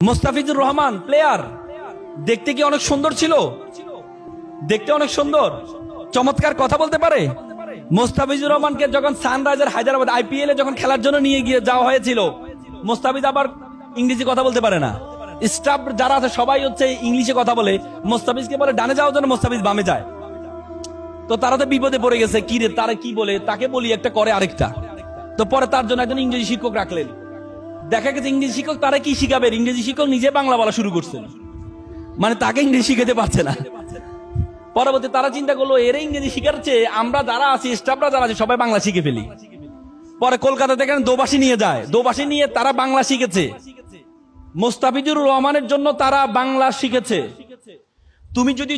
Mostafizur Rahman player দেখতে কি অনেক সুন্দর ছিল? দেখতে অনেক সুন্দর, চমৎকার কথা বলতে পারে। মোস্তাফিজুর রহমানকে যখন সানরাইজার হায়দ্রাবাদ আইপিএল এ যখন খেলার জন্য নিয়ে গিয়ে যাওয়া হয়েছিল, মোস্তাফিজ আবার ইংরেজি কথা বলতে পারে না। স্টাফ যারা আছে সবাই হচ্ছে ইংলিশে কথা বলে, মোস্তাফিজকে বলে ডানে যাওয়ার জন্য, মোস্তাফিজ বামে যায়। তো তারা তো বিপদে পড়ে গেছে, কি রে তারা কি বলে, তাকে বলি একটা করে আরেকটা। তো পরে তার জন্য একজন ইংরেজি শিক্ষক রাখলেন। দেখা গেছে ইংরেজি শিক্ষক তারা কি শিখাবেন, ইংরেজি শিক্ষক নিজে বাংলা বলা শুরু করছেন, মানে তাকে ইংরেজি শিখাতে পারছে না। পরবর্তী তারা চিন্তা করলো এর ইংরেজি শিখাচ্ছে, আমরা যারা আছি স্টাফরা যারা আছে সবাই বাংলা শিখে ফেলি। পরে কলকাতা থেকে দোবাসী নিয়ে যায়, দোবাসী নিয়ে তারা বাংলা শিখেছে। মোস্তাফিজুর রহমানের জন্য তারা বাংলা শিখেছে। তুমি যদি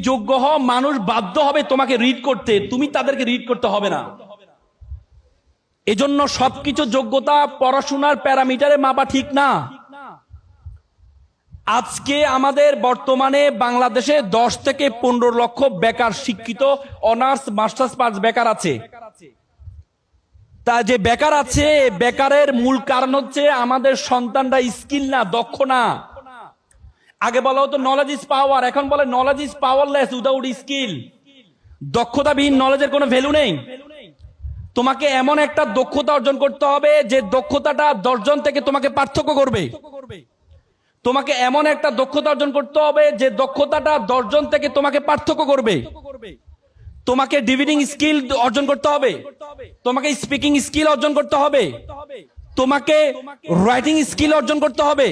যোগ্য হও, মানুষ বাধ্য হবে তোমাকে রিড করতে, তুমি তাদেরকে রিড করতে হবে না। এজন্য সবকিছু যোগ্যতা পড়াশোনার প্যারামিটারে মাপা ঠিক না। আজকে আমাদের বর্তমানে বাংলাদেশে 10 থেকে 15 লক্ষ বেকার শিক্ষিত অনার্স মাস্টার্স পাস বেকার আছে। তা যে বেকার আছে, বেকারের মূল কারণ হচ্ছে আমাদের সন্তানরা স্কিল না, দক্ষ না। আগে বলা হতো নলেজ ইজ পাওয়ার, এখন বলে knowledge is powerless without skill. দক্ষতাবিহীন নলেজের কোনো ভ্যালু নেই। তোমাকে এমন একটা দক্ষতা অর্জন করতে হবে যে দক্ষতাটা 10 জন থেকে তোমাকে পার্থক্য করবে। তোমাকে এমন একটা দক্ষতা অর্জন করতে হবে যে দক্ষতাটা 10 জন থেকে তোমাকে পার্থক্য করবে। তোমাকে ডিবেটিং স্কিল অর্জন করতে হবে, তোমাকে স্পিকিং স্কিল অর্জন করতে হবে, তোমাকে রাইটিং স্কিল অর্জন করতে হবে।